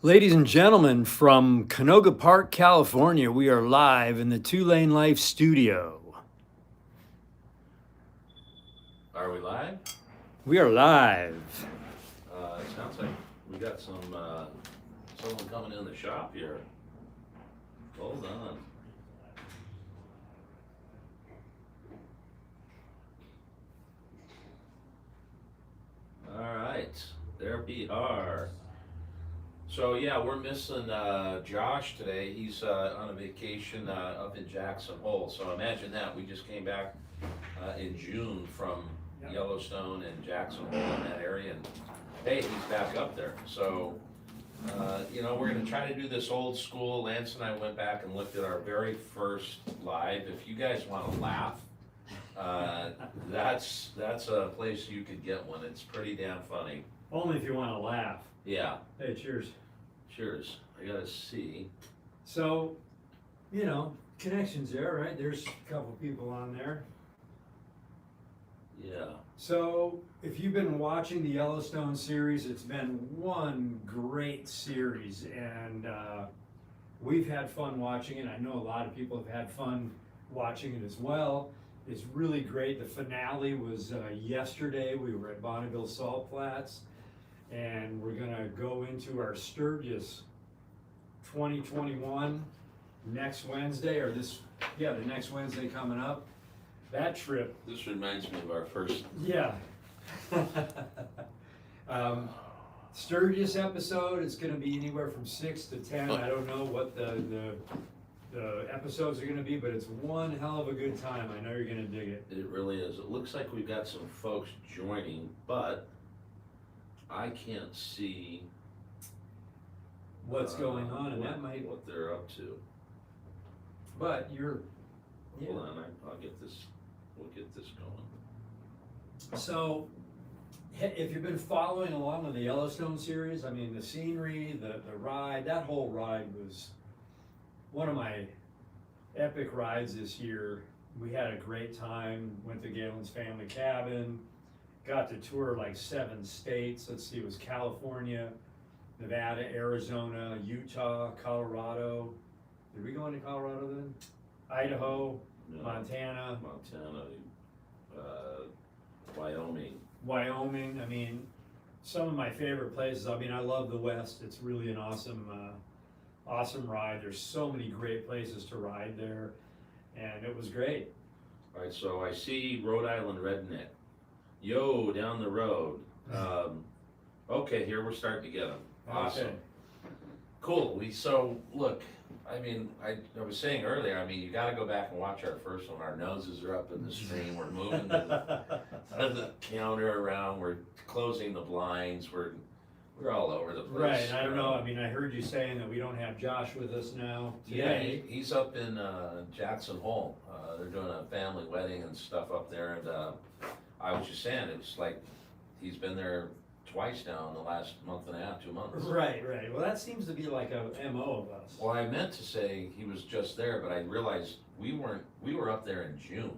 Ladies and gentlemen, from Canoga Park, California, we are live in the Two Lane Life studio. Are we live? We are live. It sounds like we got someone coming in the shop here. Hold on. All right, there we are. So yeah, we're missing Josh today. He's on a vacation up in Jackson Hole. So imagine that. We just came back in June from Yellowstone and Jackson Hole in that area, and hey, he's back up there. So we're going to try to do this old school. Lance and I went back and looked at our very first live. If you guys want to laugh, that's a place you could get one. It's pretty damn funny. Only if you want to laugh. Yeah. Hey, cheers. Cheers. I gotta see. So, connections there, right? There's a couple people on there. Yeah. So, if you've been watching the Yellowstone series, it's been one great series, and we've had fun watching it. I know a lot of people have had fun watching it as well. It's really great. The finale was yesterday. We were at Bonneville Salt Flats, and we're gonna go into our Sturgis 2021 next Wednesday, the next Wednesday coming up. That trip. This reminds me of our first. Yeah. Sturgis episode, it's gonna be anywhere from 6 to 10. I don't know what the episodes are gonna be, but it's one hell of a good time. I know you're gonna dig it. It really is. It looks like we've got some folks joining, but I can't see What's going on, and that might. what they're up to. But you're. Yeah. Hold on, I'll get this. We'll get this going. So, if you've been following along with the Yellowstone series, I mean, the scenery, the ride, that whole ride was one of my epic rides this year. We had a great time, went to Galen's family cabin, got to tour like 7 states. Let's see, it was California, Nevada, Arizona, Utah, Colorado. Did we go into Colorado then? Idaho, No, Montana, Wyoming. I mean, some of my favorite places. I mean, I love the West. It's really an awesome ride. There's so many great places to ride there, and it was great. All right, so I see Rhode Island Redneck. Yo, down the road. Okay, here we're starting to get them. Awesome. Okay. Cool. Look, I mean, I was saying earlier, I mean, you gotta go back and watch our first one. Our noses are up in the screen. We're moving the counter around. We're closing the blinds. We're all over the place. Right, and I don't know, I mean, I heard you saying that we don't have Josh with us now today. Yeah, he's up in Jackson Hole. They're doing a family wedding and stuff up there, and I was just saying, it was like he's been there twice now in the last month and a half, 2 months. Right. Well, that seems to be like a MO of us. Well, I meant to say he was just there, but I realized we were up there in June.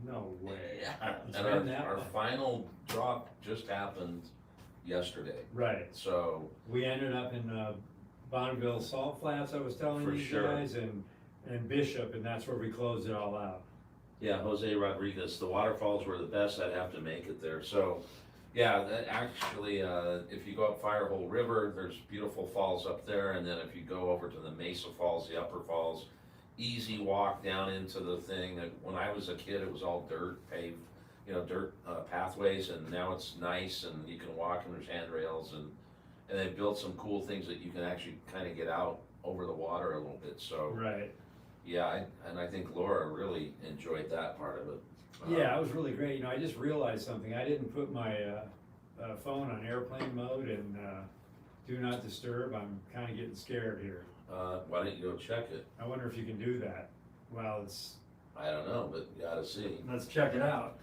No way. Yeah. It's And been that our long. final drop just happened yesterday. Right. So We ended up in Bonneville Salt Flats, I was telling For you sure. guys, and Bishop, and that's where we closed it all out. yeah, Jose Rodriguez, the waterfalls were the best. I'd have to make it there. So yeah, actually, if you go up Firehole River, there's beautiful falls up there, and then if you go over to the Mesa Falls, the Upper Falls, easy walk down into the thing. When I was a kid, it was all dirt paved, dirt pathways, and now it's nice, and you can walk, and there's handrails, and they built some cool things that you can actually kind of get out over the water a little bit. So Right. yeah, and I think Laura really enjoyed that part of it. Yeah, it was really great. I just realized something. I didn't put my phone on airplane mode and do not disturb. I'm kind of getting scared here. Why don't you go check it? I wonder if you can do that. Well, I don't know, but you gotta see, let's check it out.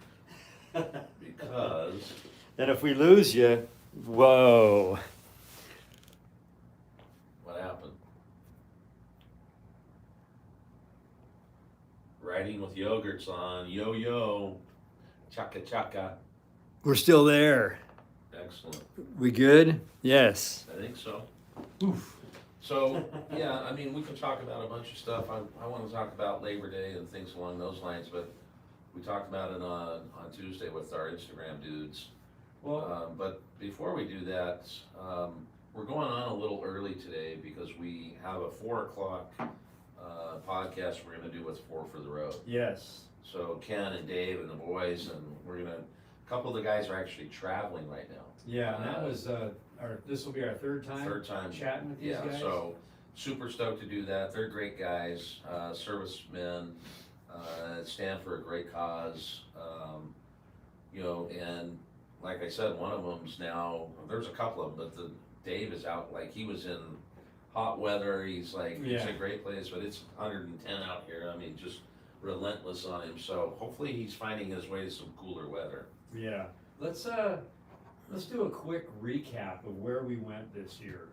because And if we lose you, whoa. what happened? Riding with yogurts on, yo, chaka chaka. We're still there. Excellent. We good? Yes. I think so. Oof. So, yeah, I mean, we can talk about a bunch of stuff. I wanna talk about Labor Day and things along those lines, but we talked about it on Tuesday with our Instagram dudes. Well, But before we do that, we're going on a little early today because we have a 4 o'clock podcast we're gonna do with Four for the Road. yes. So Ken and Dave and the boys, and a couple of the guys are actually traveling right now. Yeah, and that was, this will be our third time chatting with these Yeah, guys. so super stoked to do that. They're great guys, servicemen, stand for a great cause. And like I said, one of them's now, there's a couple of them, but Dave is out, like he was in hot weather. He's like, it's Yeah. a great place, but it's 110 out here. I mean, just relentless on him. So hopefully he's finding his way to some cooler weather. Yeah, let's do a quick recap of where we went this year.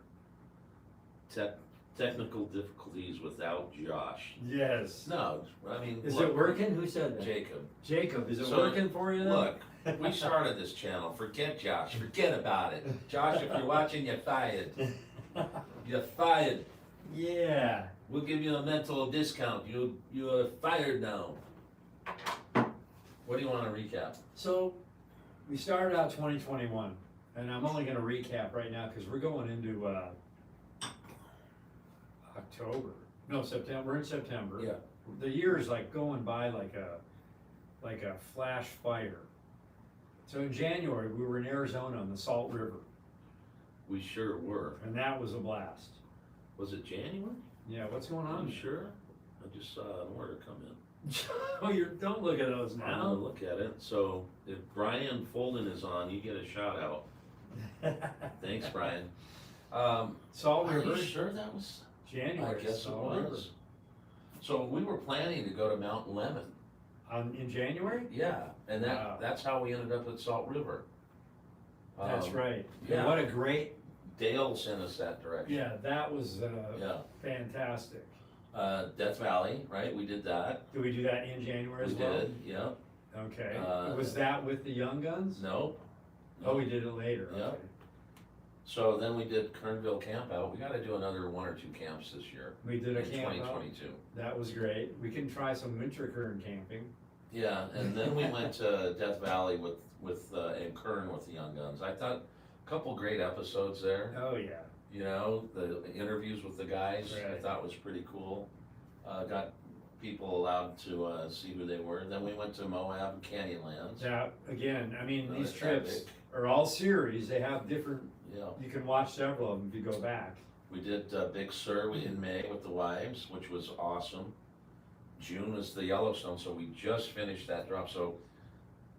Technical difficulties without Josh. Yes. No, I mean, Is look, it working? Who said that? Jacob. Jacob, is it So, working for you then? Look, we started this channel. Forget Josh. Forget about it. Josh, if you're watching, you're fired. You're fired. Yeah. We'll give you a mental discount. You're fired now. What do you want to recap? So, we started out 2021, and I'm only gonna recap right now because we're going into, September. We're in September. Yeah. The year is like going by like a flash fire. So in January, we were in Arizona on the Salt River, We sure were. and that was a blast. Was it January? Yeah, what's going on? You sure? I just saw an order come in. Oh, don't look at those I'm gonna now. look at it. So if Brian Folden is on, you get a shout out. Thanks, Brian. Salt Are River, you sure that was? January. I guess it Salt River. was. So we were planning to go to Mount Lemon. In January? Yeah, and Wow. that's how we ended up at Salt River. That's right. yeah. And what a great, Dale sent us that direction. yeah, that was Yeah. fantastic. Death Valley, right? We did that. Did we do that in January We as well? did, yeah. Okay. Uh, Was that with the Young Guns? Nope. Oh, we did it later. Yeah. Okay. So then we did Kernville Camp Out. We gotta do another 1 or 2 camps this year. We did a In camp out. 2022. That was great. We can try some winter kern camping. Yeah, and then we went to Death Valley and Kern with the Young Guns. I thought a couple great episodes there. Oh, yeah. You know, the interviews with the guys, I Right. thought was pretty cool. Got people allowed to see who they were. Then we went to Moab and Canyonlands. That, again, I mean, Another these trips epic. are all series. They have different, Yeah, you can watch several of them if you go back. we did Big Sur in May with the wives, which was awesome. June was the Yellowstone, so we just finished that drop. So,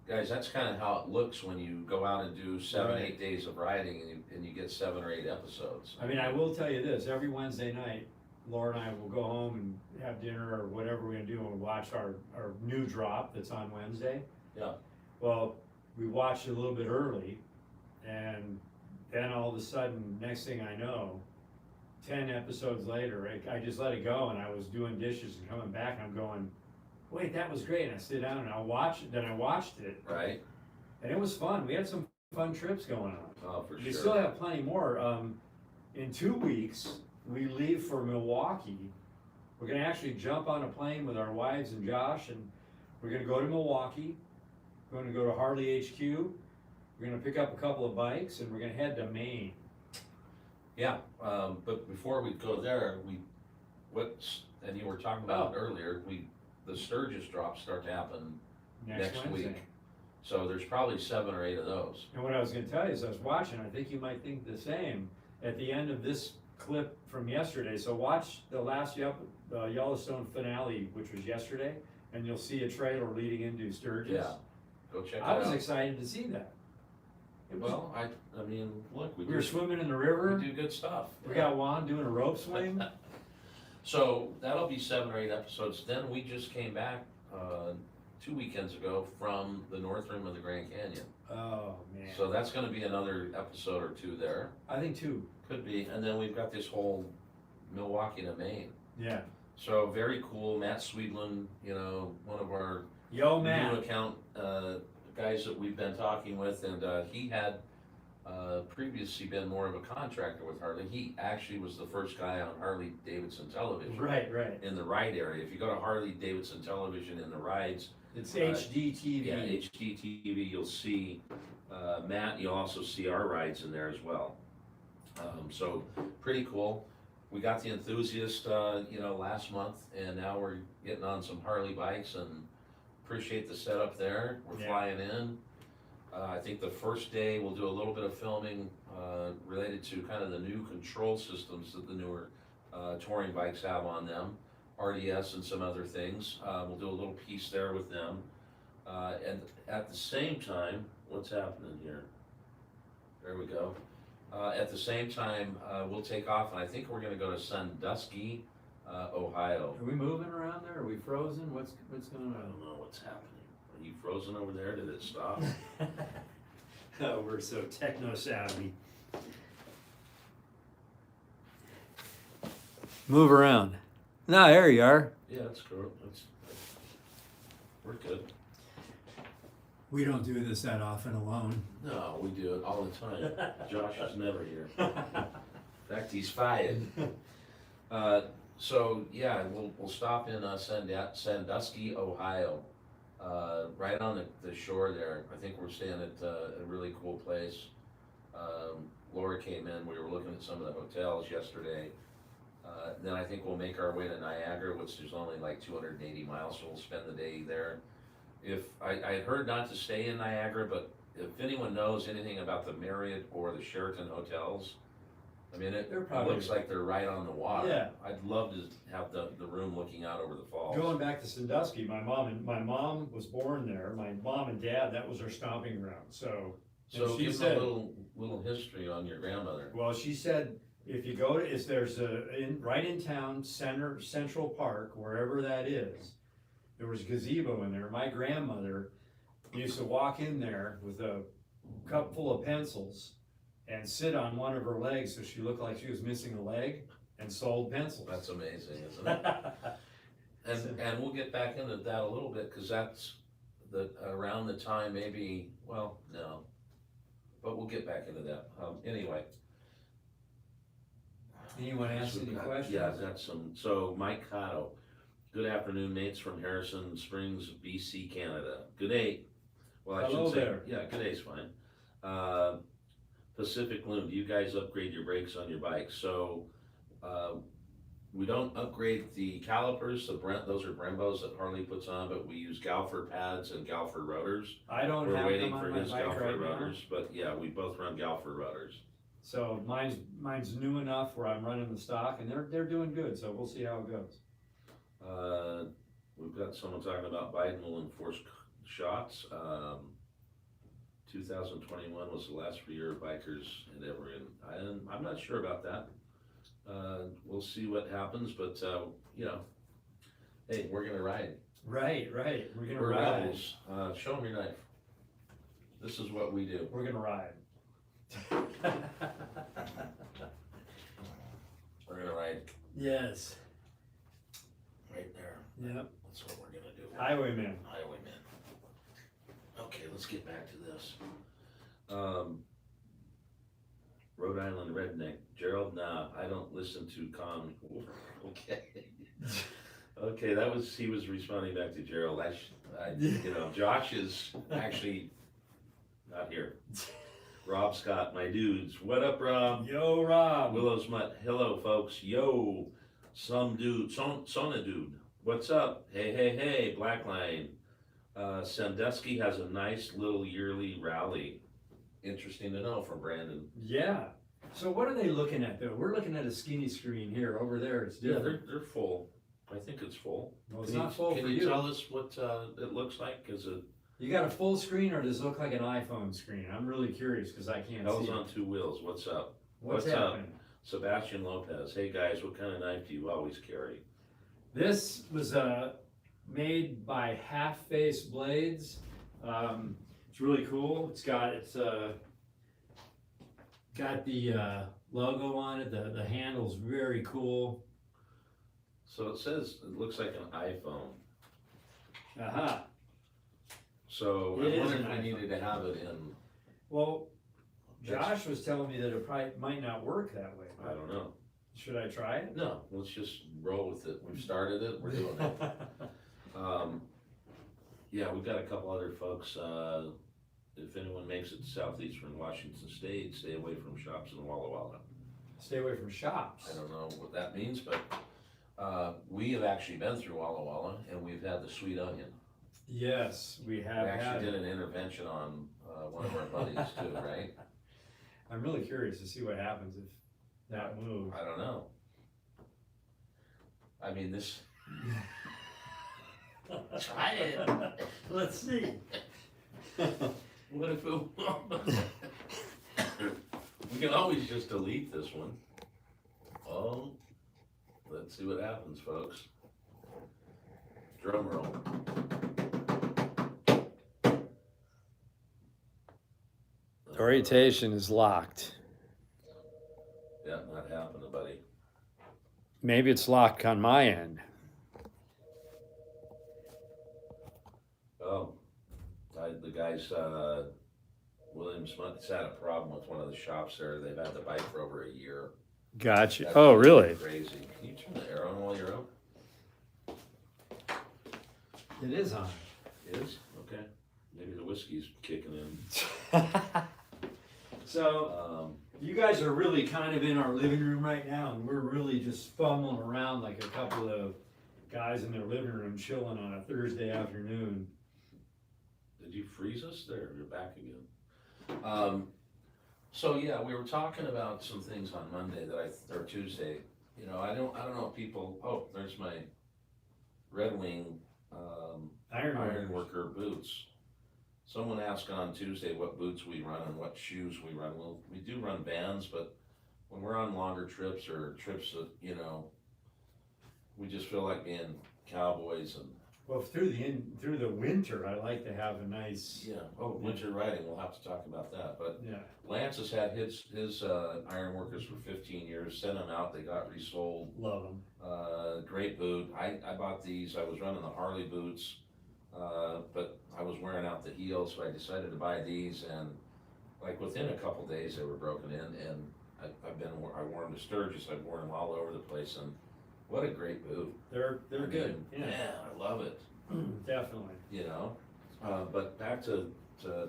guys, that's kind of how it looks when you go out and do 7, Right. 8 days of riding and you get 7 or 8 episodes. I mean, I will tell you this, every Wednesday night, Laura and I will go home and have dinner or whatever we're gonna do, and we'll watch our new drop that's on Wednesday. Yeah. Well, we watched it a little bit early, and then all of a sudden, next thing I know, 10 episodes later, I just let it go, and I was doing dishes and coming back, and I'm going, wait, that was great, and I sit down and I watch it, then I watched it, Right? and it was fun. We had some fun trips going on. Oh, for We sure. still have plenty more. In 2 weeks, we leave for Milwaukee. We're gonna actually jump on a plane with our wives and Josh, and we're gonna go to Milwaukee. We're gonna go to Harley HQ. We're gonna pick up a couple of bikes, and we're gonna head to Maine. Yeah, but before we go there, and you were talking about it earlier, the Sturgis drops start to happen next Wednesday. week. So there's probably 7 or 8 of those. And what I was gonna tell you is I was watching, I think you might think the same, at the end of this clip from yesterday. So watch the last Yellowstone finale, which was yesterday, and you'll see a trailer leading into Sturgis. Yeah, go check it I was out. excited to see that. It was- Well, I mean, look, we were swimming in the river. we do good stuff. We got Juan doing a rope swing. So that'll be 7 or 8 episodes. Then we just came back 2 weekends ago from the North Rim of the Grand Canyon. Oh, man. So that's gonna be another episode or 2 there. I think two. Could be. And then we've got this whole Milwaukee to Maine. Yeah. So very cool. Matt Sweedland, one of our Yo, new man. account guys that we've been talking with, and he had previously been more of a contractor with Harley. He actually was the first guy on Harley Davidson television. Right, right. In the ride area. If you go to Harley Davidson television in the rides, It's HDTV. yeah, HGTV, you'll see Matt, you'll also see our rides in there as well. So pretty cool. We got the enthusiast, last month, and now we're getting on some Harley bikes, and appreciate the setup there. We're Yeah. flying in. I think the first day we'll do a little bit of filming related to kind of the new control systems that the newer touring bikes have on them, RDS and some other things. We'll do a little piece there with them. And at the same time, what's happening here? There we go. At the same time, we'll take off, and I think we're gonna go to Sandusky, Ohio. Are we moving around there? Are we frozen? What's going I on? don't know what's happening. Are you frozen over there? Did it stop? Oh, we're so techno savvy. Move around. No, there you are. Yeah, that's cool. We're good. We don't do this that often alone. No, we do it all the time. Josh is never here. In fact, he's fired. So yeah, we'll stop in Sandusky, Ohio, right on the shore there. I think we're staying at a really cool place. Laura came in. We were looking at some of the hotels yesterday. Then I think we'll make our way to Niagara, which is only like 280 miles, so we'll spend the day there. If I heard not to stay in Niagara, but if anyone knows anything about the Marriott or the Sheraton hotels, I mean, it looks like they're right on the water. Yeah. I'd love to have the room looking out over the falls. Going back to Sandusky, my mom was born there. My mom and dad, that was their stomping ground. So she give said, them a little history on your grandmother. well, she said, if you go to, there's right in town, Central Park, wherever that is, there was a gazebo in there. My grandmother used to walk in there with a cup full of pencils and sit on one of her legs so she looked like she was missing a leg and sold pencils. That's amazing, isn't it? And we'll get back into that a little bit, because that's around the time maybe, well, no, but we'll get back into that. Anyway. Anyone ask any questions? Yeah, that's so Mike Cotto, good afternoon, mates from Harrison Springs, BC, Canada. Good day. Well, I Hello should say, there. yeah, good day's fine. Pacific Loom, do you guys upgrade your brakes on your bikes? So, we don't upgrade the calipers, those are Brembos that Harley puts on, but we use Galfer pads and Galfer rotors. I don't We're have waiting them for on my his bike Galfer right now. rotors, but yeah, we both run Galfer rotors. So mine's new enough where I'm running the stock, and they're doing good. So we'll see how it goes. We've got someone talking about Biden will enforce shots. 2021 was the last year of bikers and and I'm not sure about that. We'll see what happens, but hey, we're gonna ride. Right. We're gonna We're ride. rebels. Show them your knife. This is what we do. We're gonna ride. We're gonna ride Yes. right there. Yep. That's what we're gonna do. Highwayman. Highwayman. Okay, let's get back to this. Rhode Island redneck. Gerald, nah, I don't listen to Okay. Okay, he was responding back to Gerald. Josh is actually not here. Rob Scott, my dudes. What up, Rob? Yo, Rob. Willow's Mutt. Hello, folks. Yo, some dude, Sona dude. What's up? Hey, Blackline. Sandusky has a nice little yearly rally. Interesting to know from Brandon. Yeah. So what are they looking at though? We're looking at a skinny screen here. Over there, it's Yeah, different. they're full. I think it's full. Well, it's not full for Can you. you tell us what it looks like? Is it You got a full screen, or does it look like an iPhone screen? I'm really curious because I can't Hell's see on it. two wheels? What's up? What's up? happening? Sebastian Lopez. Hey guys, what kind of knife do you always carry? This was made by Half Face Blades. It's really cool. It's got the logo on it. The handle's very cool. So it looks like an iPhone. Aha. So It I is wonder an if we iPhone. needed to have it in. Well, Josh was telling me that it probably might not work that way. I don't know. Should I try it? No, let's just roll with it. We've started it, we're doing it. Yeah, we've got a couple other folks, if anyone makes it to southeastern Washington State, stay away from shops in Walla Walla. Stay away from shops. I don't know what that means, but, we have actually been through Walla Walla and we've had the sweet onion. Yes, we We have had actually did it. an intervention on, one of our buddies too, right? I'm really curious to see what happens if that moves. I don't know. I mean, this. Try it. Let's see. What if it? We can always just delete this one. Oh, let's see what happens, folks. Drum roll. Orientation is locked. Yeah, not happening, buddy. Maybe it's locked on my end. Oh, the guys, Williams Month's had a problem with one of the shops there. They've had the bike for over a year. Gotcha. That's Oh, really? Crazy. Can you turn the air on while you're out? It is on. It is? Okay. Maybe the whiskey's kicking in. So, you guys are really kind of in our living room right now, and we're really just fumbling around like a couple of guys in their living room chilling on a Thursday afternoon. Did you freeze us there? You're back again. So yeah, we were talking about some things on Monday or Tuesday. You know, I don't know if people, oh, there's my Red Wing, Iron Worker boots. Someone asked on Tuesday what boots we run and what shoes we run. Well, we do run Vans, but when we're on longer trips or trips that, you know, we just feel like being cowboys and. Well, through the winter, I like to have a nice. Yeah, oh, winter riding, we'll have to talk about that, but Yeah. Lance has had his Iron Workers for 15 years, sent them out, they got resold. Love them. Great boot, I bought these, I was running the Harley boots, but I was wearing out the heel, so I decided to buy these, and like within a couple days, they were broken in, and I wore them to Sturgis, I've worn them all over the place, and what a great boot. They're good. Yeah. Yeah. Man, I love it. Definitely. You know, but back to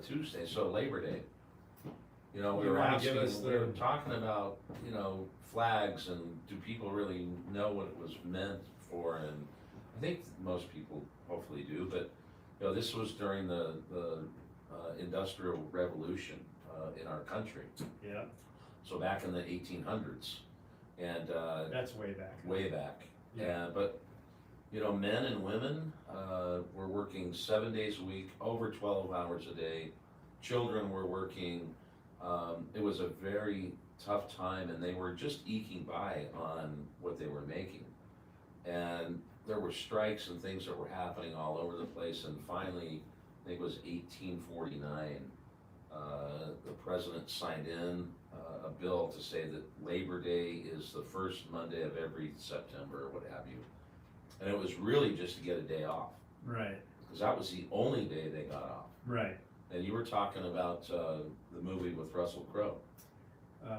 Tuesday, so Labor Day. You know, we You were wanna asking, give us we were the- talking about, you know, flags and do people really know what it was meant for? And I think most people hopefully do, but, you know, this was during the Industrial Revolution in our country. Yeah. So back in the 1800s. And That's way back. way back. Yeah. But, you know, men and women were working 7 days a week, over 12 hours a day. Children were working. It was a very tough time, and they were just eking by on what they were making. And there were strikes and things that were happening all over the place, and finally, I think it was 1849, the president signed in a bill to say that Labor Day is the first Monday of every September, or what have you. And it was really just to get a day off, Right. because that was the only day they got off. Right. And you were talking about the movie with Russell Crowe,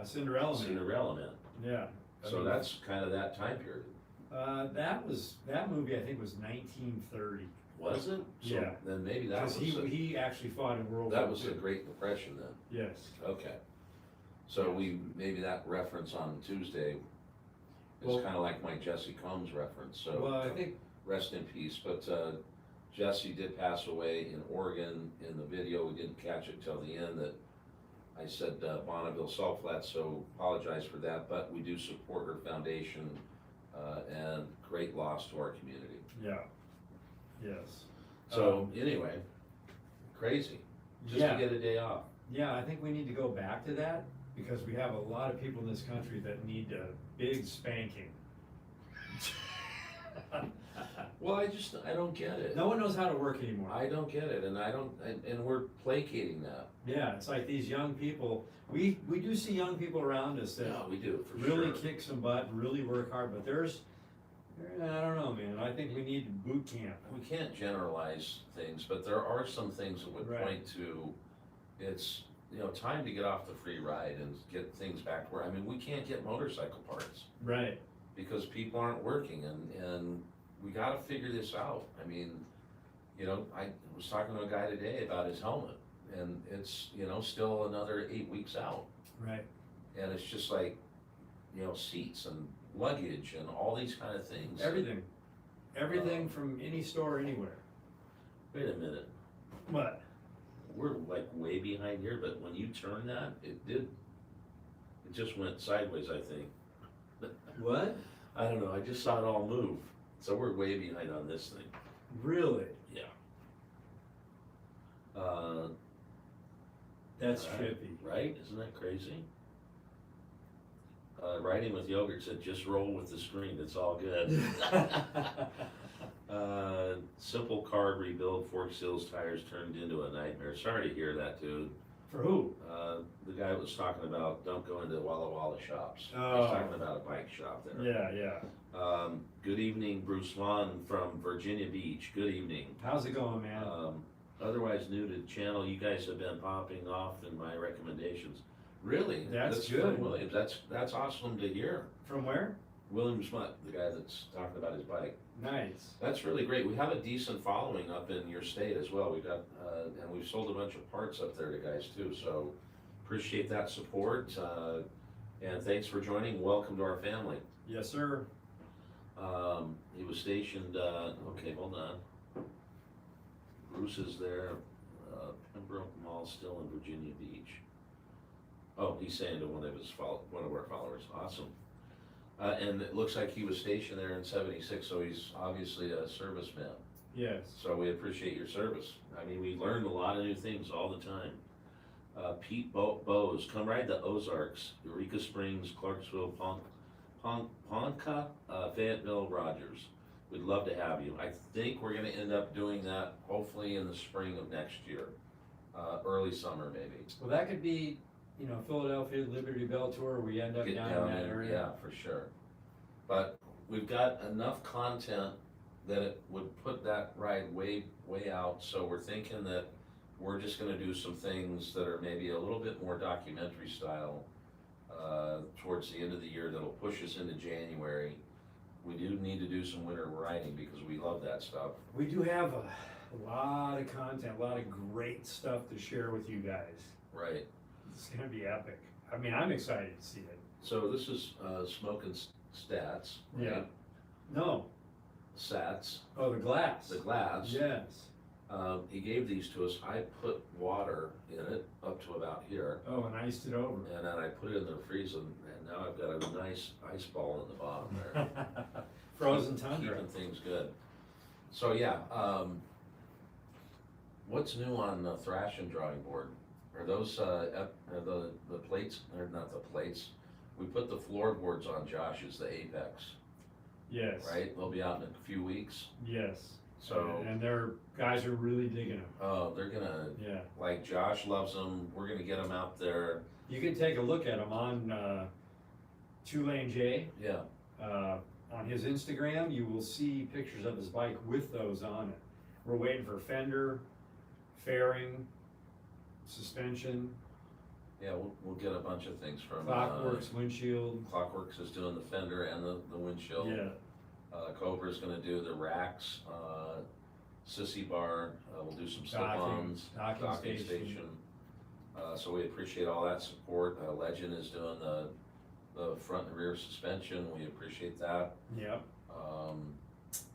Cinderella Man. Cinderella Man. Yeah. I So mean, that's kind of that time period. that movie I think was 1930. Was it? So Yeah. then maybe that Because was, he actually fought in World that War was the II. Great Depression then. Yes. Okay. So Yes. maybe that reference on Tuesday is Well- kind of like my Jesse Combs reference, so. Well, I think Rest in peace, but Jesse did pass away in Oregon. In the video, we didn't catch it till the end that I said Bonneville Salt Flats, so apologize for that, but we do support her foundation and great loss to our community. yeah. Yes. So anyway, crazy, just Yeah. to get a day off. Yeah, I think we need to go back to that because we have a lot of people in this country that need a big spanking. Well, I don't get it. No one knows how to work anymore. I don't get it, and we're placating that. Yeah, it's like these young people, we do see young people around us that Yeah, we do, for really sure. kick some butt, really work hard, but I don't know, man, I think we need boot camp. We can't generalize things, but there are some things that would Right. point to, it's time to get off the free ride and get things back to where, I mean, we can't get motorcycle parts Right. because people aren't working, and we gotta figure this out. I mean, I was talking to a guy today about his helmet, and it's, still another 8 weeks out. Right. And it's just like, seats and luggage and all these kind of things. Everything from any store, anywhere. Wait a minute, What? we're like way behind here, but when you turn that, it just went sideways, I think. What? I don't know, I just saw it all move, so we're way behind on this thing. Really? Yeah. That's Right. trippy. Right, isn't that crazy? Writing with Yogurt said, just roll with the screen, it's all good. Simple card rebuild, fork seals, tires turned into a nightmare. Sorry to hear that, dude. For who? The guy was talking about, don't go into Walla Walla shops. He Oh. was talking about a bike shop there. Yeah. Good evening, Bruce Vaughn from Virginia Beach. Good evening. How's it going, man? Otherwise new to the channel, you guys have been popping off in my recommendations. Really? That's from good. Williams. That's awesome to hear. From where? William Smut, the guy that's talking about his bike. Nice. That's really great. We have a decent following up in your state as well. We've got, and we've sold a bunch of parts up there to guys too, so appreciate that support. And thanks for joining. Welcome to our family. Yes, sir. He was stationed, okay, hold on. Bruce is there, Pembroke Mall, still in Virginia Beach. Oh, he's saying to one of our followers, awesome. And it looks like he was stationed there in '76, so he's obviously a serviceman. Yes. So we appreciate your service. I mean, we learned a lot of new things all the time. Pete Bowes, come ride the Ozarks, Eureka Springs, Clarksville, Ponca, Fayetteville, Rogers. We'd love to have you. I think we're gonna end up doing that hopefully in the spring of next year, early summer maybe. Well, that could be, Philadelphia, Liberty Bell Tour, we end up Get down in that there, area. yeah, for sure. But we've got enough content that it would put that ride way out, so we're thinking that we're just gonna do some things that are maybe a little bit more documentary style towards the end of the year that'll push us into January. We do need to do some winter riding because we love that stuff. We do have a lot of content, a lot of great stuff to share with you guys. Right. It's gonna be epic. I mean, I'm excited to see it. So this is Smoking Stats, right? Yeah. No. Sats, Oh, the glass. the glass. Yes. He gave these to us. I put water in it up to about here, Oh, and iced it over. and then I put it in the freezer, and now I've got a nice ice ball in the bottom there. Frozen tundra. Keeping things good. So yeah, what's new on the thrash and drawing board? Are those the plates? Or not the plates? We put the floorboards on Josh's, the Apex, Yes. right? They'll be out in a few weeks. Yes. So And their guys are really digging them. oh, they're gonna, Yeah. like, Josh loves them. We're gonna get them out there. You can take a look at them on Two-Lane J. Yeah. On his Instagram, you will see pictures of his bike with those on it. We're waiting for fender, fairing, suspension, Yeah, we'll get a bunch of things from Clockworks windshield. Clockworks is doing the fender and the windshield. Yeah. Cobra's gonna do the racks, sissy bar, we'll do some slip-ons, Docking station. So we appreciate all that support. Legend is doing the front and rear suspension, we appreciate that. Yep.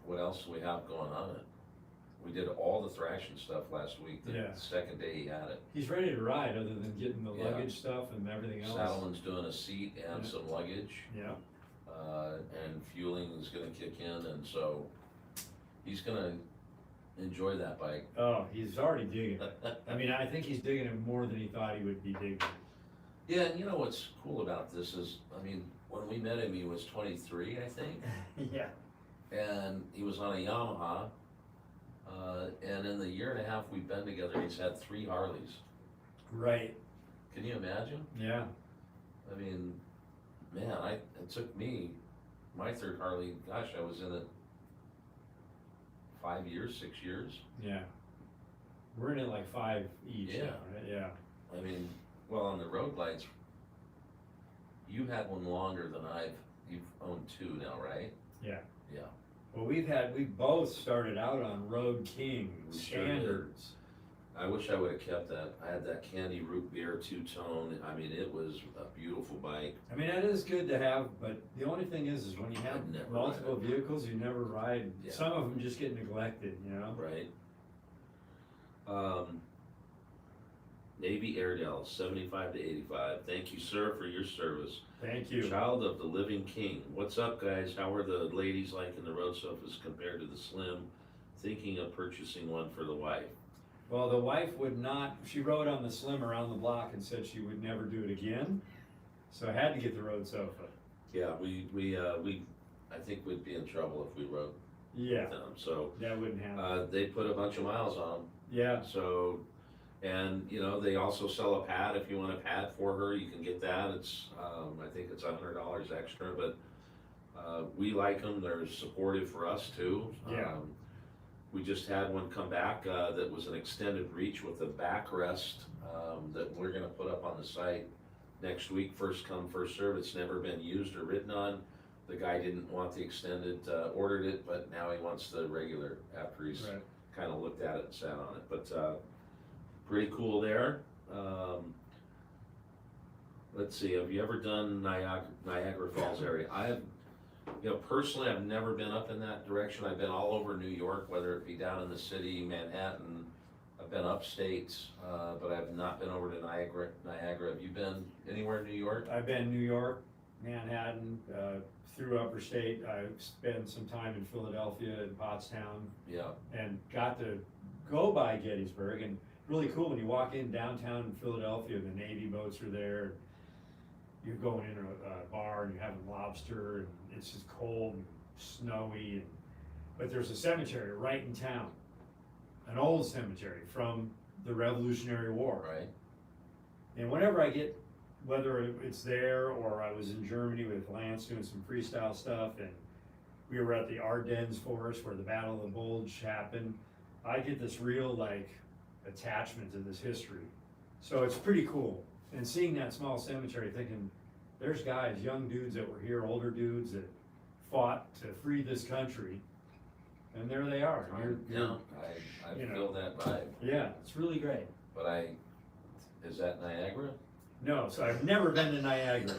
What else do we have going on it? We did all the thrashing stuff last week, the Yeah. second day he had it. He's ready to ride other than getting the Yeah. luggage stuff and everything else. Saddleman's doing a seat and Yeah. some luggage. Yeah. And fueling is gonna kick in, and so he's gonna enjoy that bike. Oh, he's already digging it. I mean, I think he's digging it more than he thought he would be digging. Yeah, and you know what's cool about this is, I mean, when we met him, he was 23, I think, Yeah. and he was on a Yamaha. And in the year and a half we've been together, he's had 3 Harleys. Right. Can you imagine? Yeah. I mean, man, it took me, my 3rd Harley, gosh, I was in it 5 years, 6 years. Yeah. We're in it like 5 each. Yeah. now, right? Yeah. I mean, well, on the road lights, you had one longer than you've owned two now, right? Yeah. Yeah. Well, we both started out on Road King We sure did. standards. I wish I would've kept that. I had that candy root beer two-tone. I mean, it was a beautiful bike. I mean, that is good to have, but the only thing is when you have I'd never multiple ride it. vehicles, you never ride. Yeah. Some of them just get neglected, you know? Right. Navy Airedale, 75 to 85. Thank you, sir, for your service. Thank you. Child of the Living King. What's up, guys? How are the ladies liking the road sofas compared to the Slim? Thinking of purchasing one for the wife. Well, the wife would not, she rode on the Slim around the block and said she would never do it again. So I had to get the road sofa. Yeah, I think we'd be in trouble if we rode Yeah, them. So that wouldn't happen. they put a bunch of miles on them. Yeah, So, and you know, they also sell a pad. If you want a pad for her, you can get that. It's, I think it's $100 extra, but we like them. They're supportive for us too. Yeah. We just had one come back that was an extended reach with a backrest that we're gonna put up on the site next week. First come, first serve. It's never been used or ridden on. The guy didn't want the extended, ordered it, but now he wants the regular after he's right. kind of looked at it and sat on it. But pretty cool there. Let's see, have you ever done Niagara Falls area? I have, personally, I've never been up in that direction. I've been all over New York, whether it be down in the city, Manhattan. I've been upstate, but I've not been over to Niagara. Have you been anywhere in New York? I've been New York, Manhattan, through upper state. I've spent some time in Philadelphia and Pottstown Yeah, and got to go by Gettysburg. And really cool when you walk in downtown in Philadelphia, the Navy boats are there. You're going in a bar and you're having lobster and it's just cold and snowy. But there's a cemetery right in town, an old cemetery from the Revolutionary War. right. And whenever I get, whether it's there or I was in Germany with Lance doing some freestyle stuff and we were at the Ardennes Forest where the Battle of the Bulge happened, I get this real attachment to this history. So it's pretty cool. And seeing that small cemetery thinking, there's guys, young dudes that were here, older dudes that fought to free this country. And there they are. Yeah, I you know. feel that vibe. Yeah, it's really great. But is that Niagara? No, so I've never been to Niagara.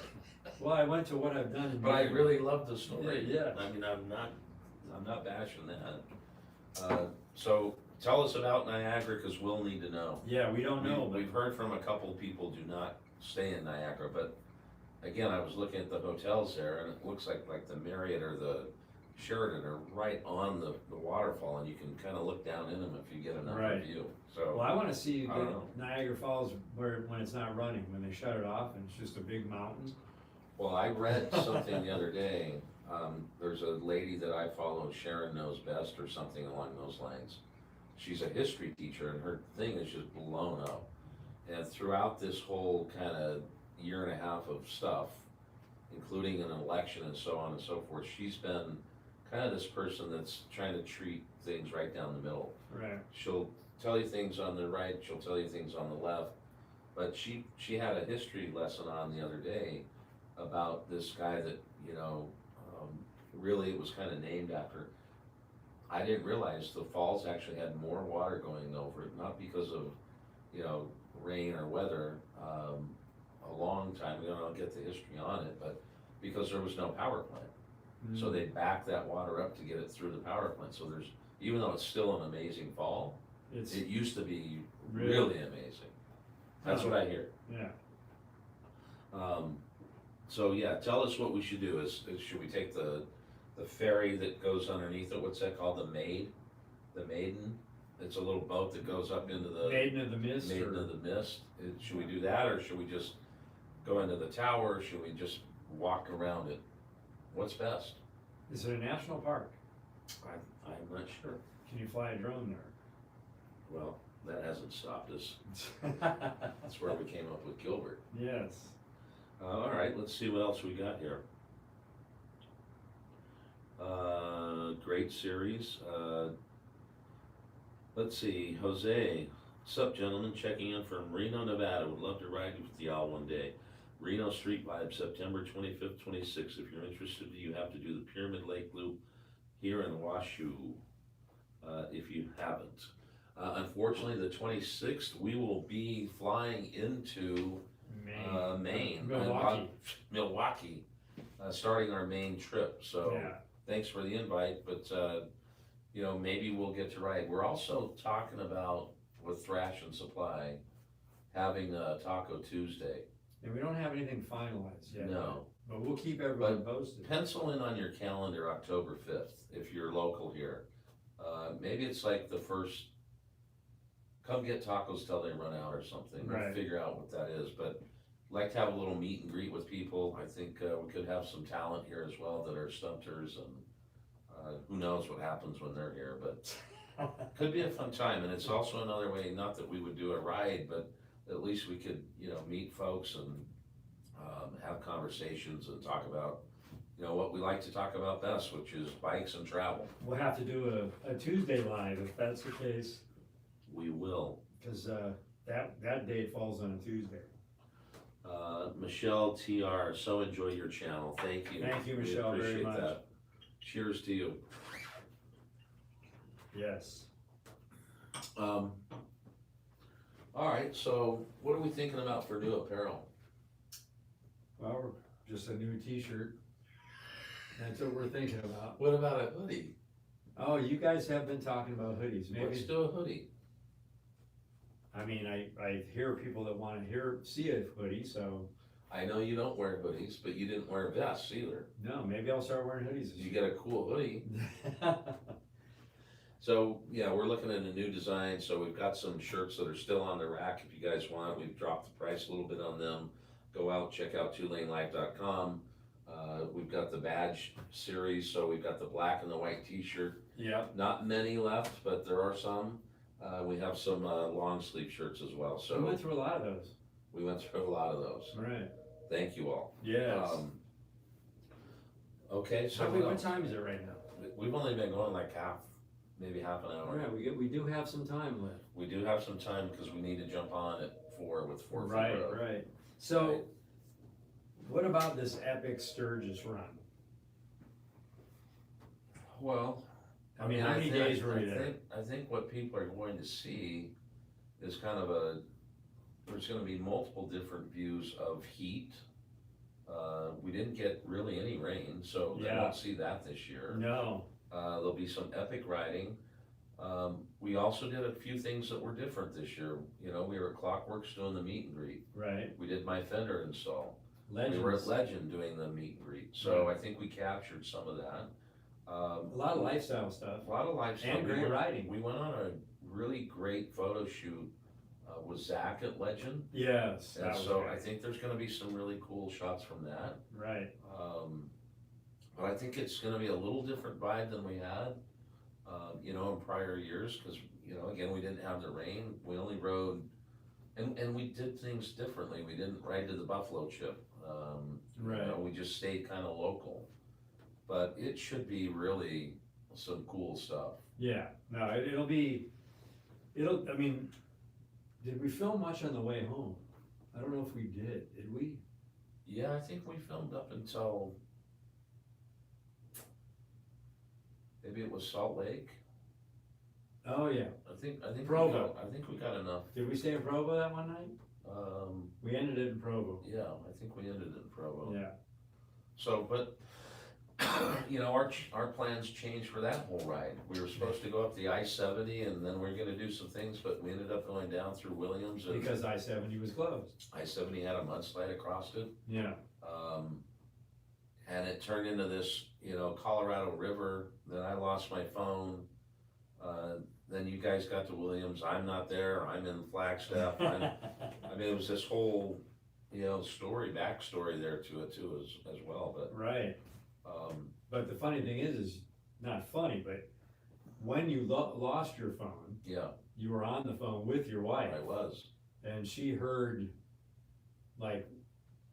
Well, I went to what I've done in But I Niagara. really love the story. Yeah. I mean, I'm not bashing that. So tell us about Niagara, cause we'll need to know. Yeah, we don't know, but We've heard from a couple of people do not stay in Niagara, but again, I was looking at the hotels there and it looks like the Marriott or the Sheraton are right on the waterfall and you can kind of look down in them if you get enough Right. view, well, so. I wanna see I don't know. Niagara Falls when it's not running, when they shut it off and it's just a big mountain. Well, I read something the other day, there's a lady that I follow, Sharon Knows Best or something along those lines. She's a history teacher and her thing is just blown up. And throughout this whole kind of year and a half of stuff, including an election and so on and so forth, she's been kind of this person that's trying to treat things right down the middle. Right. She'll tell you things on the right, she'll tell you things on the left. But she had a history lesson on the other day about this guy that, really it was kind of named after. I didn't realize the falls actually had more water going over it, not because of, rain or weather, a long time ago, and I'll get the history on it, but because there was no power plant. So they backed that water up to get it through the power plant, so even though it's still an amazing fall, It's, it used to be Really? really amazing. That's what I hear. yeah. So yeah, tell us what we should do, should we take the ferry that goes underneath it, what's that called, the Maiden? It's a little boat that goes up into the. Maiden of the Mist. Maiden of the Mist. Should we do that, or should we just go into the tower, should we just walk around it? What's best? Is it a national park? I'm not sure. Can you fly a drone there? Well, that hasn't stopped us. That's where we came up with Gilbert. Yes. All right, let's see what else we got here. Great series. Let's see, Jose, Sup, gentlemen, checking in from Reno, Nevada. Would love to ride with y'all one day. Reno Street Vibe, September 25th, 26th. If you're interested, you have to do the Pyramid Lake Loop here in Washoe, if you haven't. Unfortunately, the 26th, we will be flying into Maine. Milwaukee, starting our Maine trip. So Yeah. thanks for the invite, but maybe we'll get to ride. We're also talking about, with Thrash and Supply, having a Taco Tuesday. And we don't have anything finalized yet. No. But we'll keep everyone posted. Pencil in on your calendar October 5th, if you're local here. Maybe it's like the first, come get tacos till they run out or something. We'll Right. figure out what that is, but like to have a little meet and greet with people. I think we could have some talent here as well that are stunters, and who knows what happens when they're here, but could be a fun time. And it's also another way, not that we would do a ride, but at least we could, meet folks and have conversations and talk about, what we like to talk about best, which is bikes and travel. We'll have to do a Tuesday live if that's the case, We will. because that date falls on a Tuesday. Michelle TR, so enjoy your channel. Thank you. Thank you, We Michelle, very appreciate much. that. Cheers to you. Yes. All right, so what are we thinking about for new apparel? Well, just a new T-shirt. That's what we're thinking about. What about a hoodie? Oh, you guys have been talking about hoodies. Let's Maybe, do a hoodie. I mean, I hear people that want to see a hoodie, so I know you don't wear hoodies, but you didn't wear vests either. no, maybe I'll start wearing hoodies this You year. get a cool hoodie. So, yeah, we're looking at a new design, so we've got some shirts that are still on the rack if you guys want. We've dropped the price a little bit on them. Go out, check out twolanelife.com. We've got the badge series, so we've got the black and the white t-shirt. Yep. Not many left, but there are some. We have some long sleeve shirts as well, so. We went through a lot of those. We went through a lot of those. Right. Thank you all. Yes. Okay, so What time is it right now? we've only been going like maybe half an All hour. right, we do have some time left. We do have some time because we need to jump on at 4 with 4 Right, right. So, what about this epic Sturgis run? Well, I mean, how many days were you there? I think what people are going to see is kind of there's gonna be multiple different views of heat. We didn't get really any rain, so they Yeah. won't see that this year. No. There'll be some epic riding. We also did a few things that were different this year. We were at Clockworks doing the meet and greet. Right. We did my fender install. Legends. We were at Legend doing the meet and greet. So I think we captured some of that. A lot of lifestyle stuff. A lot of lifestyle. And great riding. We went on a really great photo shoot with Zach at Legend. Yes. And so I think there's gonna be some really cool shots from that. Right. But I think it's gonna be a little different vibe than we had, in prior years, because, again, we didn't have the rain. We only rode, and we did things differently. We didn't ride to the Buffalo Chip. Right. We just stayed kind of local. But it should be really some cool stuff. Yeah. No, I mean, did we film much on the way home? I don't know if we did. Did we? Yeah, I think we filmed up until maybe it was Salt Lake. Oh, yeah. I think Provo. I think we got enough. Did we stay in Provo that one night? We ended it in Provo. Yeah, I think we ended in Provo. Yeah. So, but our plans changed for that whole ride. We were supposed to go up the I-70 and then we were gonna do some things, but we ended up going down through Williams and Because I-70 was closed. I-70 had a mudslide across it. Yeah. And it turned into this, Colorado River. Then I lost my phone. Then you guys got to Williams. I'm not there. I'm in Flagstaff. It was this whole, backstory there to it too as well. But Right. But the funny thing is not funny, but when you lost your phone, yeah, you were on the phone with your wife. I was. And she heard like,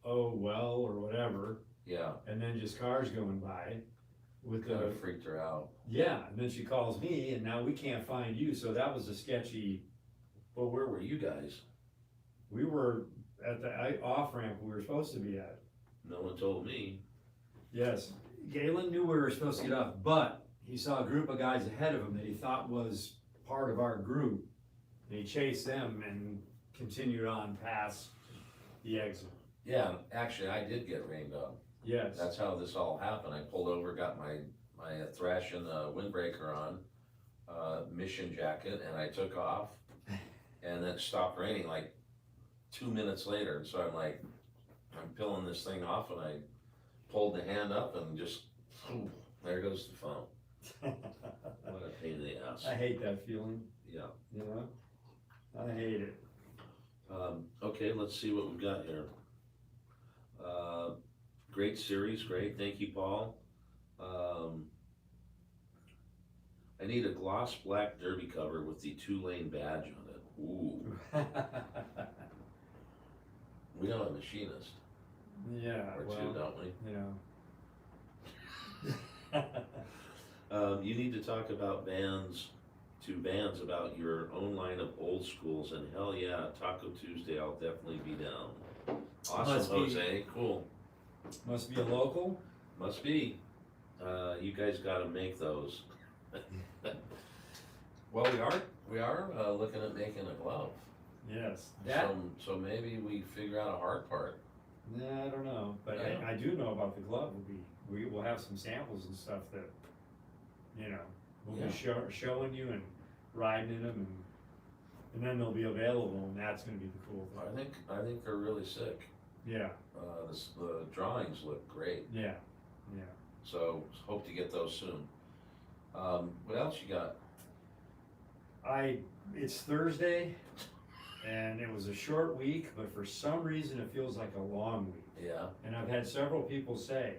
oh, well, or whatever. Yeah, And then just cars going by with kind the, of freaked her out. yeah, and then she calls me and now we can't find you. So that was a sketchy Well, where were you guys? We were at the off ramp we were supposed to be at. No one told me. Yes, Galen knew we were supposed to get off, but he saw a group of guys ahead of him that he thought was part of our group. And he chased them and continued on past the exit. Yeah, actually, I did get rained on. Yes. That's how this all happened. I pulled over, got my Thrashin windbreaker on, mission jacket, and I took off. And then it stopped raining like 2 minutes later. And so I'm peeling this thing off, and I pulled the hand up and just, there goes the phone. What a pain in the ass. I hate that feeling, Yeah. you know? I hate it. Okay, let's see what we've got here. Great series, great, thank you, Paul. I need a gloss black derby cover with the 2-lane badge on it. Ooh, we have a machinist Yeah, or well, two, don't we? you know. You need to talk about vans about your own line of old schools, and hell yeah, Taco Tuesday, I'll definitely be down. Awesome, Must be. Jose, cool. Must be a local? Must be. You guys gotta make those. Well, we are looking at making a glove. Yes. That, So maybe we figure out a hard part. nah, I don't know, but Yeah. I do know about the glove. We will have some samples and stuff that, you know, we'll Yeah. be showing you and riding in them, and then they'll be available, and that's gonna be the cool thing. I think they're really sick. Yeah, The drawings look great, yeah, yeah. so hope to get those soon. What else you got? It's Thursday, and it was a short week, but for some reason it feels like a long week. Yeah, And I've had several people say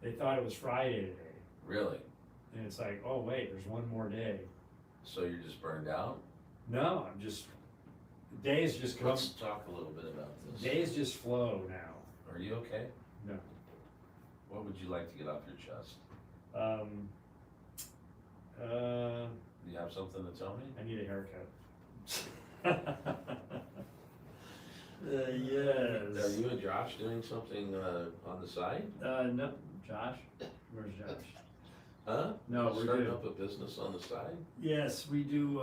they thought it was Friday today, really? and it's like, oh wait, there's one more day. So you're just burned out? No, I'm just, the days just come, Let's talk a little bit about this. days just flow now. Are you okay? No. What would you like to get off your chest? Do you have something to tell me? I need a haircut. Yes. Are you and Josh doing something on the side? No, Josh, where's Josh? Huh? No, we're starting good. up a business on the side? Yes, we do,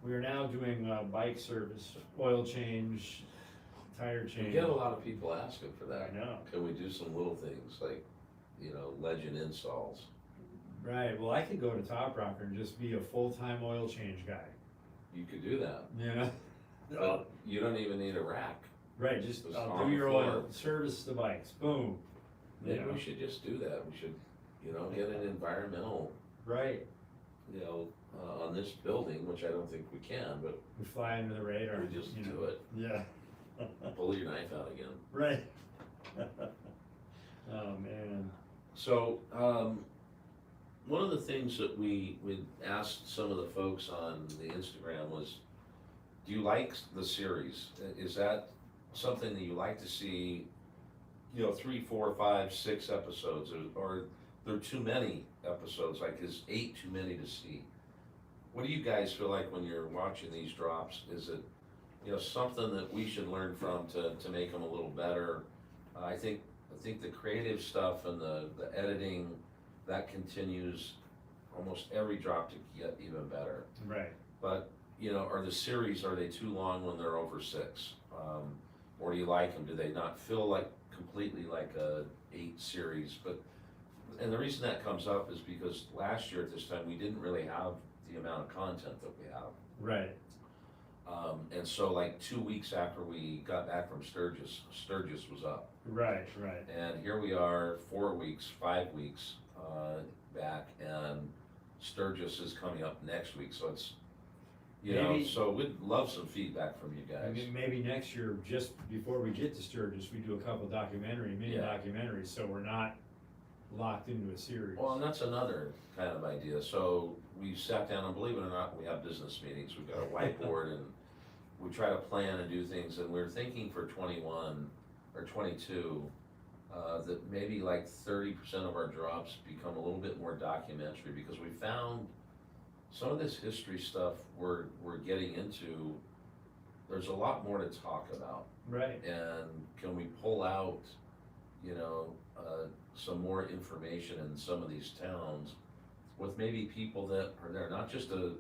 we are now doing, bike service, oil change, tire We change. get a lot of people asking for that. I know. Can we do some little things like, legend installs? Right, well, I could go to Top Rocker and just be a full-time oil change guy, You could do that, you know? but you don't even need a rack. Right, just, Just I'll on do the your floor. oil, service the bikes, boom. You Maybe know? we should just do that. We should, get an environmental, Right, on this building, which I don't think we can, but we fly under the radar. we just you know. do it. Yeah. Pull your knife out again. Right. Oh, man. So, one of the things that we asked some of the folks on the Instagram was, do you like the series? Is that something that you like to see, 3, 4, 5, 6 episodes, or there are too many episodes, like is 8 too many to see? What do you guys feel like when you're watching these drops? Is it, something that we should learn from to make them a little better? I think the creative stuff and the editing, that continues almost every drop to get even better. Right. But, are the series, are they too long when they're over 6? Or do you like them? Do they not feel like completely like a 8 series? And the reason that comes up is because last year at this time, we didn't really have the amount of content that we have. Right. And so like 2 weeks after we got back from Sturgis was up. Right, right. And here we are, 4 weeks, 5 weeks back, and Sturgis is coming up next week. So it's, Maybe- so we'd love some feedback from you I guys. mean, maybe next year, just before we get to Sturgis, we do a couple mini Yeah. documentaries, so we're not locked into a series. Well, and that's another kind of idea. So we sat down, and believe it or not, we have business meetings. We've got a whiteboard, and we try to plan and do things. And we're thinking for 21 or 22 that maybe like 30% of our drops become a little bit more documentary, because we found some of this history stuff we're getting into, there's a lot more to talk about. Right. And can we pull out, you know, some more information in some of these towns with maybe people that are there, not just a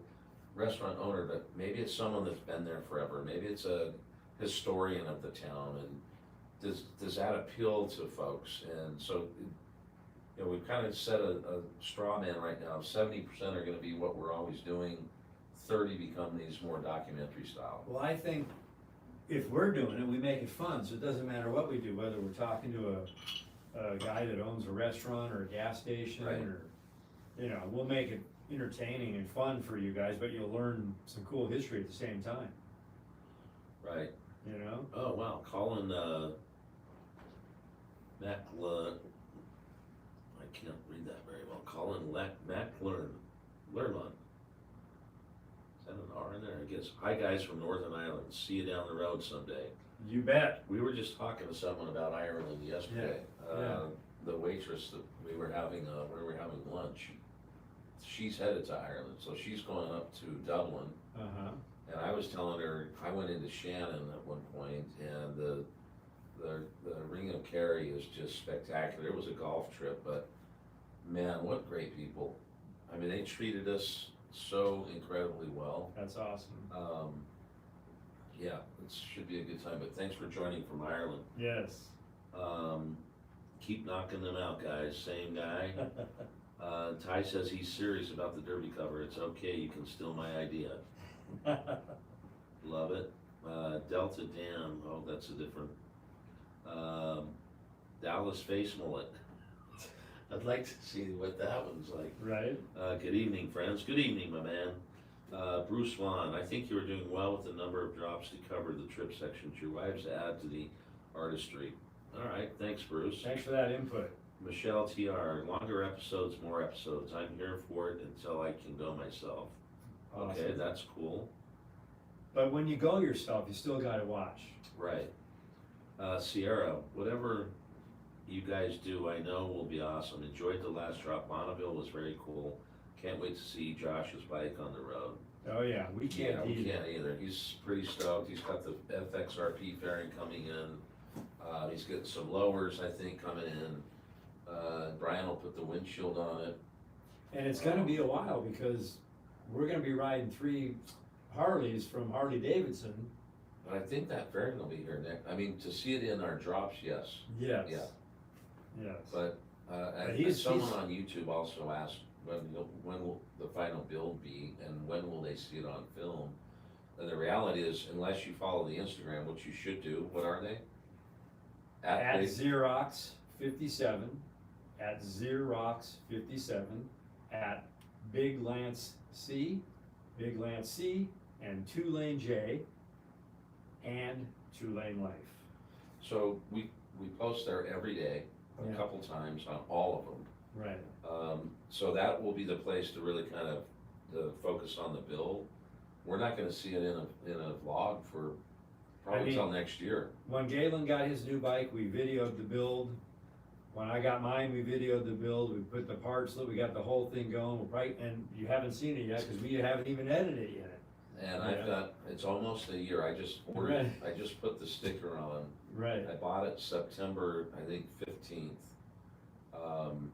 restaurant owner, but maybe it's someone that's been there forever, maybe it's a historian of the town, and does that appeal to folks? And so, you know, we've kind of set a straw man right now, 70% are gonna be what we're always doing, 30 become these more documentary style. Well, I think if we're doing it, we make it fun, so it doesn't matter what we do, whether we're talking to a guy that owns a restaurant or a gas station, Right. or, you know, we'll make it entertaining and fun for you guys, but you'll learn some cool history at the same time, Right. you know? Oh, wow, Colin, I can't read that very well. Colin McLearn. Is that an R in there? I guess. Hi guys from Northern Ireland. See you down the road someday. You bet. We were just talking to someone about Ireland yesterday. Yeah. The waitress that we were having lunch, she's headed to Ireland, so she's going up to Dublin. Uh-huh. And I was telling her, I went into Shannon at one point, and the Ring of Kerry is just spectacular. It was a golf trip, but man, what great people. I mean, they treated us so incredibly well. That's awesome. Yeah, it should be a good time, but thanks for joining from Ireland. Yes. Keep knocking them out, guys, same guy. Ty says he's serious about the Derby cover. It's okay, you can steal my idea. Love it. Delta Dam, oh, that's a different, Dallas Face Mullet. I'd like to see what that one's like. Right. Good evening, friends. Good evening, my man. Bruce Vaughn, I think you are doing well with the number of drops to cover the trip sections. Your wives add to the artistry. All right, thanks, Bruce. Thanks for that input. Michelle TR, longer episodes, more episodes. I'm here for it until I can go myself. Okay, Awesome. that's cool. But when you go yourself, you still gotta watch. Right. Sierra, whatever you guys do, I know will be awesome. Enjoyed the last drop. Bonneville was very cool. Can't wait to see Josh's bike on the road. Oh yeah, we can't Yeah, we eat can't either. He's pretty stoked. He's got the FXRP fairing coming in. He's getting some lowers, I think, coming in. Brian will put the windshield on it. And it's gonna be a while because we're gonna be riding 3 Harleys from Harley Davidson. But I think that fairing will be here next. I mean, to see it in our drops, yes. Yes. Yeah. Yes. But someone on YouTube also asked when will the final build be and when will they see it on film? And the reality is, unless you follow the Instagram, which you should do, what are they? At Big- Xerox 57, at Xerox 57, at Big Lance C, and 2 Lane J, and 2 Lane Life. So we post there every day, a Yeah. couple times on all of them. Right. So that will be the place to really kind of focus on the build. We're not gonna see it in a vlog for probably mean- till next year. When Galen got his new bike, we videoed the build. When I got mine, we videoed the build. We put the parts, we got the whole thing going, right? And you haven't seen it yet because we haven't even edited it yet. And Yeah. it's almost a year. I just ordered, Right. I just put the sticker on. Right. I bought it September, I think 15th.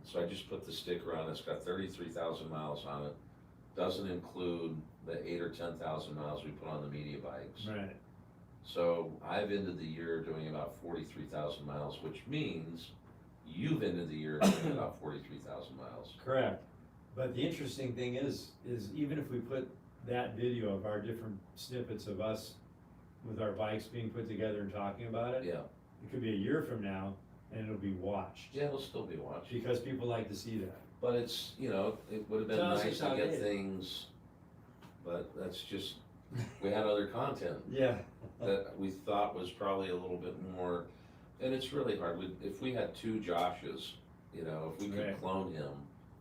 So I just put the sticker on. It's got 33,000 miles on it. Doesn't include the 8 or 10,000 miles we put on the media bikes. Right. So I've ended the year doing about 43,000 miles, which means you've ended the year doing about 43,000 miles. Correct. But the interesting thing is even if we put that video of our different snippets of us with our bikes being put together and talking about it, Yeah, it could be a year from now and it'll be watched. yeah, it'll still be watched. Because people like to see that. But it's, you know, it would have been Tell us nice it's to get outdated. things, but that's just, we had other content Yeah. that we thought was probably a little bit more, and it's really hard. If we had 2 Joshes, you know, if we could Right. clone him,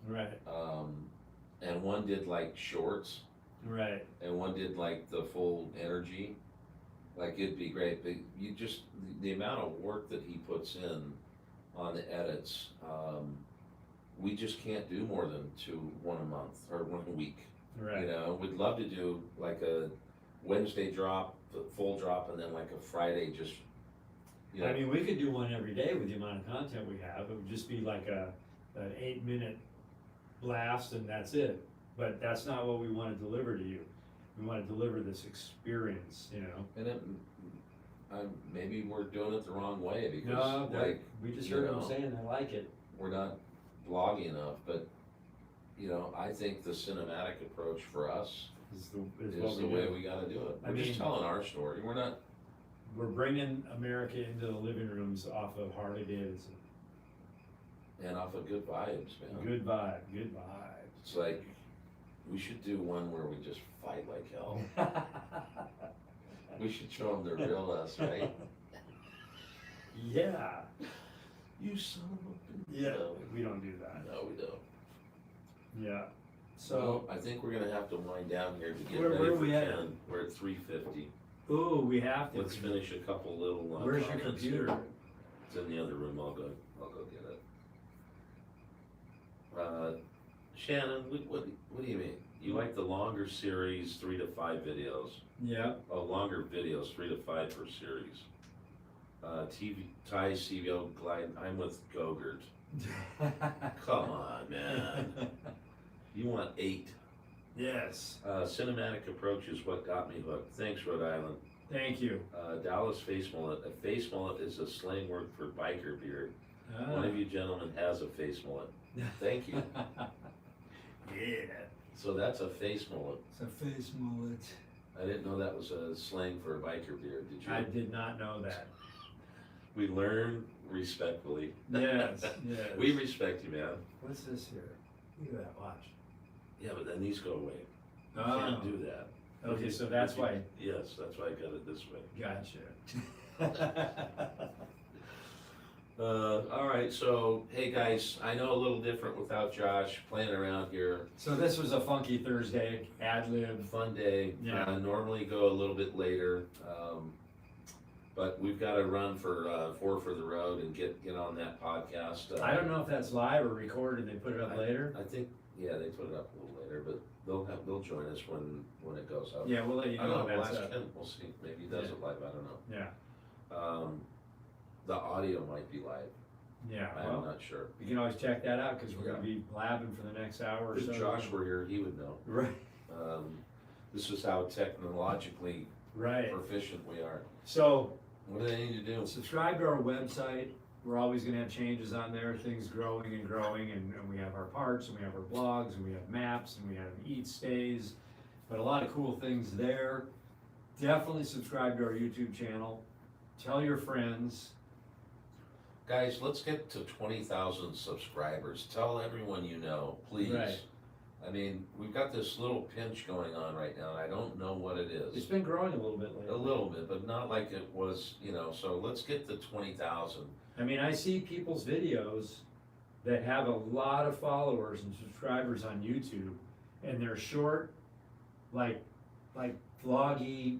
Right. and one did like shorts, Right. and one did like the full energy, like it'd be great, but you just, the amount of work that he puts in on the edits, we just can't do more than one a month, or 1 a week. You Right. know, we'd love to do like a Wednesday drop, the full drop, and then like a Friday just, you know. I mean, we could do one every day with the amount of content we have. It would just be like an 8-minute blast and that's it. But that's not what we want to deliver to you. We want to deliver this experience, you know? And it, maybe we're doing it the wrong way because No, like, we just you heard them know, saying they like it. we're not bloggy enough, but, you know, I think the cinematic approach for us Is is what the we way do. we gotta do it. I We're just mean- telling our story, we're not, We're bringing America into the living rooms off of Harley Davidson. and off of good vibes, man. Good vibe, good vibe. It's like, we should do one where we just fight like hell. We should show them the real us, right? Yeah. You son of a bitch. Yeah, No, we don't do that. no, we don't. Yeah. So, So, I think we're gonna have to wind down here to get Where- ready where for we at? 10. We're at 3:50. ooh, we have to. Let's finish a couple little. Where's your comments computer? here. It's in the other room. I'll go get it. Shannon, what do you mean? You like the longer series, 3 to 5 videos? Yeah. Oh, longer videos, 3 to 5 per series. Ty CVO Glide. I'm with Gogurt. Come on, man. You want 8. Yes. Cinematic approach is what got me hooked. Thanks, Rhode Island. Thank you. Dallas face mullet. A face mullet is a slang word for biker beard. One Ah. of you gentlemen has a face mullet. Thank you. Yeah. So that's a face mullet. It's a face mullet. I didn't know that was a slang for a biker beard. Did you? I did not know that. We learn respectfully. Yes, yes. We respect you, man. What's this here? Look at that watch. Yeah, but then these go away. You Oh. can't do that. Okay, so that's why. Yes, that's why I got it this way. Gotcha. All right, so, hey guys, I know a little different without Josh playing around here. So this was a funky Thursday, ad lib. Fun day. Yeah. Normally go a little bit later, but we've got to run for 4 for the road and get on that podcast. I don't know if that's live or recorded, they put it up later. I think, yeah, they put it up a little later, but they'll join us when it goes up. Yeah, we'll let you I don't know know, when we'll that's ask up. him, we'll see, maybe he does Yeah. it live, I don't know. Yeah, The audio might be live, yeah, I'm well, not sure. you can always check that out, cause we're gonna be blabbing for the next hour or If so. Josh were here, he would know. Right, This is how technologically right. proficient we are. So, What do they need to do? subscribe to our website. We're always gonna have changes on there, things growing and growing, and we have our parks, and we have our blogs, and we have maps, and we have eat stays, but a lot of cool things there. Definitely subscribe to our YouTube channel. Tell your friends. Guys, let's get to 20,000 subscribers. Tell everyone you know, please. Right. I mean, we've got this little pinch going on right now, and I don't know what it It's is. been growing a little bit lately. A little bit, but not like it was, so let's get to 20,000. I mean, I see people's videos that have a lot of followers and subscribers on YouTube, and they're short, like vloggy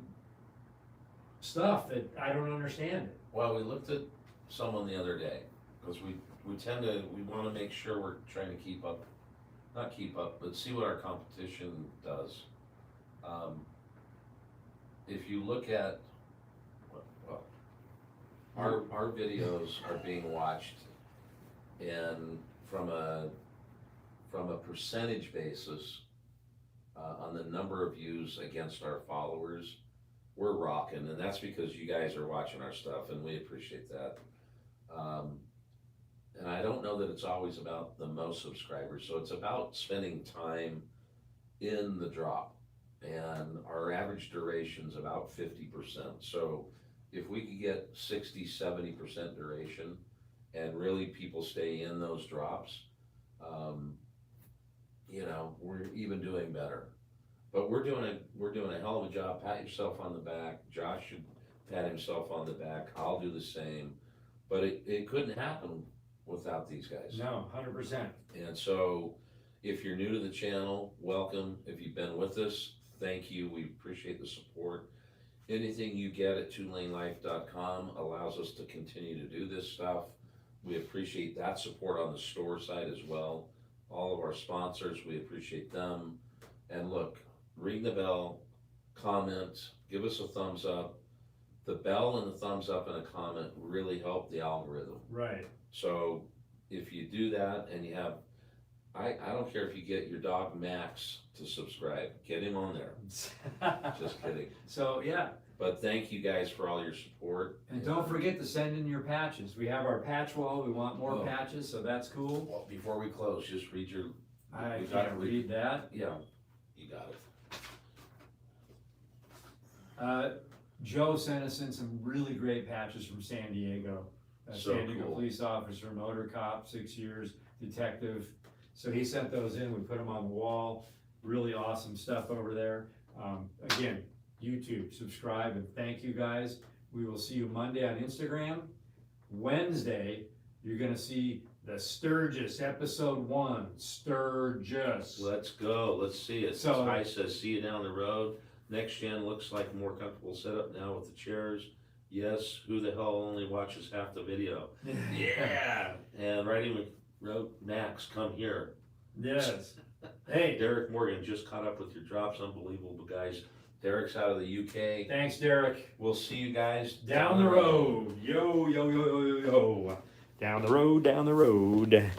stuff that I don't understand it. Well, we looked at someone the other day, because we want to make sure we're trying to keep up, not keep up, but see what our competition does. If you look at, well, our videos are being watched, and from a percentage basis, on the number of views against our followers, we're rocking, and that's because you guys are watching our stuff, and we appreciate that. And I don't know that it's always about the most subscribers, so it's about spending time in the drop. And our average duration's about 50%. So if we could get 60-70% duration, and really people stay in those drops, we're even doing better. But we're doing a hell of a job. Pat yourself on the back. Josh should pat himself on the back. I'll do the same. But it couldn't happen without these guys. No, 100%. And so, if you're new to the channel, welcome. If you've been with us, thank you. We appreciate the support. Anything you get at twolanelife.com allows us to continue to do this stuff. We appreciate that support on the store side as well. All of our sponsors, we appreciate them. And look, ring the bell, comment, give us a thumbs up. The bell and the thumbs up and a comment really help the algorithm. Right. So if you do that and you have, I don't care if you get your dog Max to subscribe, get him on there. Just kidding. So, yeah, But thank you guys for all your support. and don't forget to send in your patches. We have our patch wall, we want more Oh. patches, so that's cool. Well, before we close, just read your, I we gotta can't read that. yeah, you got it. Joe sent us in some really great patches from San Diego. So San Diego cool. police officer, motor cop, 6 years, detective. So he sent those in, we put them on the wall, really awesome stuff over there. Again, YouTube, subscribe, and thank you guys. We will see you Monday on Instagram. Wednesday, you're gonna see the Sturgis, episode 1, Sturgis. Let's go, let's see it. So- Ty says, see you down the road. Next gen looks like a more comfortable setup now with the chairs. Yes, who the hell only watches half the video? Yeah, and Riding Road Max, come here. Yes. Hey, Derek Morgan just caught up with your drops, unbelievable guys. Derek's out of the UK. thanks, Derek. We'll see you guys Down the road. Yo, yo, yo, yo, yo, yo. Down the road, down the road.